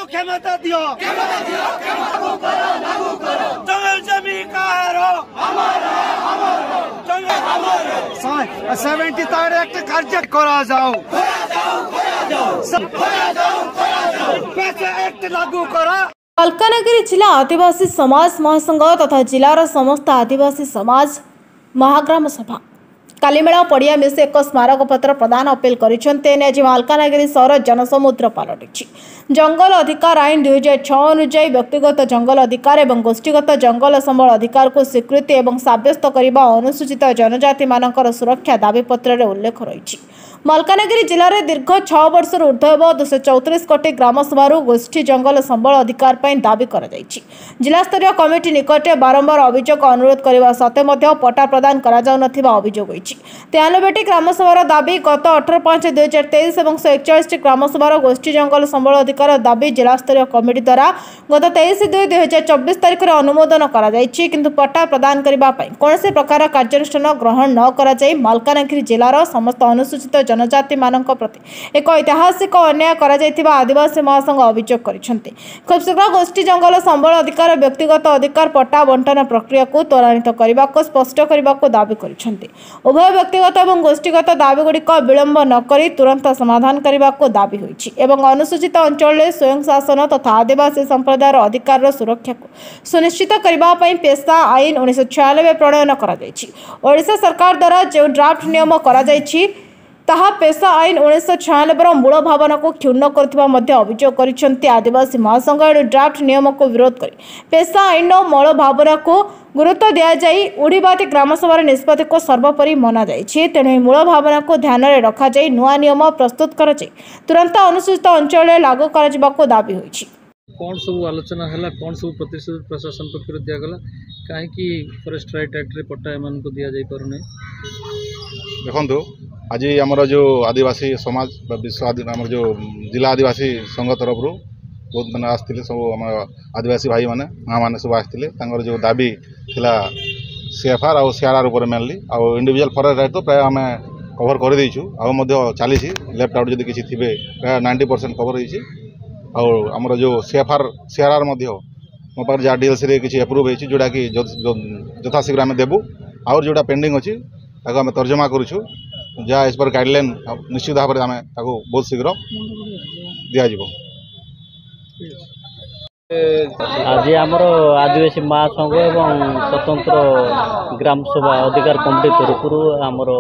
को क्षमता दियो जंगल जमी कारो 73 एक्ट कार्य करा जाओ एक्ट लागू करा। मालकानगिरी जिला आदिवासी समाज महासंघ तथा जिलार समस्त आदिवासी समाज महाग्राम सभा कालीमेला पड़िया मिशी एक स्मारक पत्र प्रदान अपील कर मालकानगिरी सहर जनसमुद्र पलटि जंगल अधिकार आईन 2006 अनुଯାୟୀ व्यक्तिगत जंगल अधिकार और गोष्ठीगत जंगल संबल अधिकार को स्वीकृति और सब्यस्त करने अनुसूचित जनजाति मानकर सुरक्षा दाबीपत्र में उल्लेख रही। मालकानगिरी जिले में दीर्घ 6 वर्ष ऊर्ध्व 234 कोटी ग्रामसभा गोष्ठी जंगल संबल अधिकार दाबी कर जिलास्तरीय कमिटी निकटे बारंबार अभियोग अनुरोध करने सत्वे पट्टा प्रदान अभियोग 93टी ग्रामसभार दाबी गत 18/5/2023 और 141 ग्रामसभार गोष्ठी जंगल संबल अधिकार दाबी जिलास्तरीय कमिटी द्वारा गत 23/2/2024 तारिख में अनुमोदन किंतु पट्टा प्रदान करने कौन से प्रकार कार्यानुष्ठान ग्रहण न कर मालकानगिरी जिलार समस्त अनुसूचित जनजाति मानक प्रति एक ऐतिहासिक अन्याय करा आदिवासी महासंघ अभियोग करिसेंते। खूब शीघ्र गोष्ठी जंगल संबल अधिकार व्यक्तिगत अधिकार पट्टा बंटन प्रक्रिया को त्वरान्वित करने को स्पष्ट करने को दाबी करिसेंते। उभय व्यक्तिगत और गोष्ठीगत दाबीगुड़िक विलंब नक तुरंत समाधान करने को दाबी होइछि एवं अनुसूचित अंचल स्वयं शासन तथा आदिवासी संप्रदायर अधिकार सुरक्षा को सुनिश्चित करने पेशा आईन 1996 प्रणयन ओडिशा सरकार द्वारा जो ड्राफ्ट नियम करा ताहा पेशा आईन 1996 मूल भावना को क्षुण्ण कर अभियोग कर आदिवासी महासंघ ड्राफ्ट नियम को विरोध कर पेशा आईन मूल भावना को गुरुत्व दि जाए उड़ीबाती ग्रामसभार निष्पत्ति को सर्वोपरि मना जाए तेणु मूल भावना को ध्यान में रखा जाए नुआ नियम प्रस्तुत कर तुरंत अनुसूचित अंचल लागू कर दाबी होइछि। कौन सब आलोचना है कौन सब प्रतिशत प्रशासन पक्ष दिगला कहीं फॉरेस्ट राइट एक्ट रे पट्टा एमान को दिया जाई परने देखो आज आमर जो आदिवासी समाज विश्व आम जो जिला आदिवासी संघ तरफ बहुत मैंने आसते सब आम आदिवासी भाई मैंने माँ मैंने सब आसते जो दाबी थिला सीएफआर और सीआरआर उपर मेनली आउ इंडिविजुअल फॉरेस्ट राइट तो प्राय आम कवर कर देचु चली लेफ्ट आउट जब किसी थे प्राय 90% कवर हो आमर जो सीआरआर मो पाखे जहाँ डीएलसी किसी एप्रुव होती जोटा कि यथाशीघ्र आम देवु आउर जोटा पेंडिंग अच्छी आम तर्जमा करूँ जहाँ इस पर गाइडलाइन निश्चित भाव में आम बहुत शीघ्र दिज्व। आज आमर आदिवासी महासंघ एवं स्वतंत्र ग्राम सभा अधिकार कमिटी तरफ आमर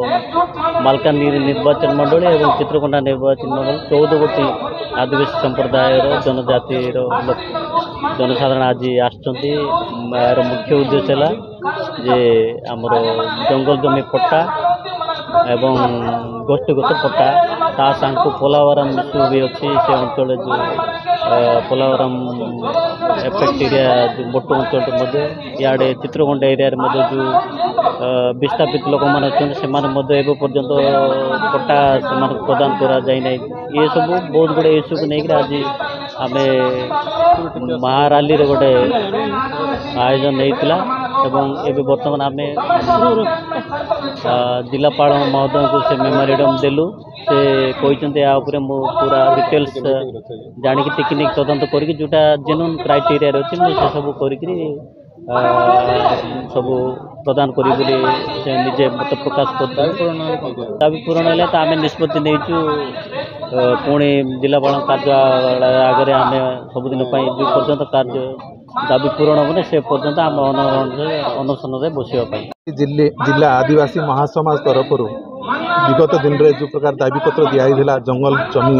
मालकानगिरी निर्वाचन मंडली और चित्रकोंडा निर्वाचन मंडल 14 गोटी आदिवासी संप्रदाय जनजाति जनसाधारण आज आर मुख्य उद्देश्य है आमर जंगल जमी पट्टा एवं गोष्ठीगत पट्टा ता सांको पोलावरम इश्यू भी अच्छी से अंचल जो पोलावरम एफेक्ट एरिया जो मोटो अंचल मध्य इे चित्रकोंडा एरिया जो विस्थापित लोक मैंने अच्छे पर्यंत पट्टा से प्रदान करा जाए ये सब बहुत गुड़े इश्यू को लेकर आज आम महाराली गोटे आयोजन होता एवं बर्तमान आम जिलापाल महोदय को से मेमोरेंडम देलु से कहते मु पूरा डिटेल्स जानिक टेक्निक तदंत करके जोटा जेन्युइन क्राइटेरिया अच्छे से सब कर सब प्रदान करी से निजे मत प्रकाश कर दाबी पूरण है तो आम निष्पत्ति नहीं पुणी जिलापाल कार्यालय आगे आम सबुदिन जो पर्यंत कार्य दाबी पूरण होने से पर्यंत आम अनशन बसवाई जिला आदिवासी महासमाज तरफ विगत दिन में जो प्रकार दाबीपत्र दिखाई जंगल जमी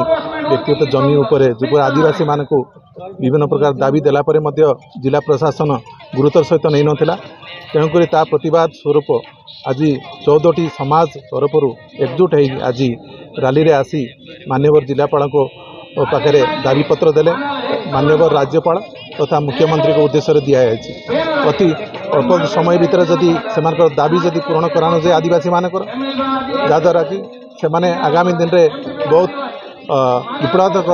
व्यक्तिगत जमी उपर जो आदिवासी मान को विभिन्न प्रकार दाबी देला परे मध्य जिला प्रशासन गुरुतर सहित नहीं नथिला तेणुक प्रतिवाद स्वरूप आज 14टी समाज तरफ एकजुट हो आज रैली रे आसी माननीय जिलापाल को पाखे दाबीपत्र देले माननीय राज्यपाल तथा मुख्यमंत्री को उद्देश्य दिया अति अल्प समय भितर जदि से दाबी जदि पूरण करान जाए आदिवासी मानकर जहाद्वारा कि से आगामी दिन में बहुत विप्लवात्मक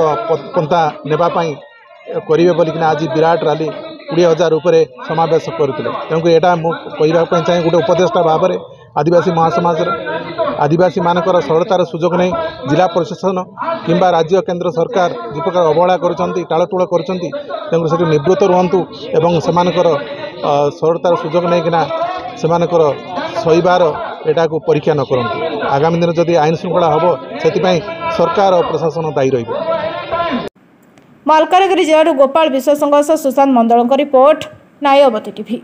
पंथा नेबाई करेंगे बोलिकी आज विराट रैली 20,000 उपरे समावेश करते तेणुक यहाँ मुझे चाहे गोटे उपदेष्टा भाव में आदिवासी महासमाज आदिवासी मानकर सरलतार सुजोग नहीं जिला प्रशासन किंबा राज्य केंद्र सरकार जो प्रकार अवहेला करुँच टालटुल करुँच निवृत्त रुहतु एवं सेमानकर सरलतार सुजोग नहीं किना सेमानकर सहीबार एटा को परीक्षा न करंतु। आगामी दिन जदि आईन श्रृंखला हम से सरकार और प्रशासन दायी रही। मालकानगिरी जिला गोपाल विश्व सुशांत मंडल रिपोर्ट नायवती टीवी।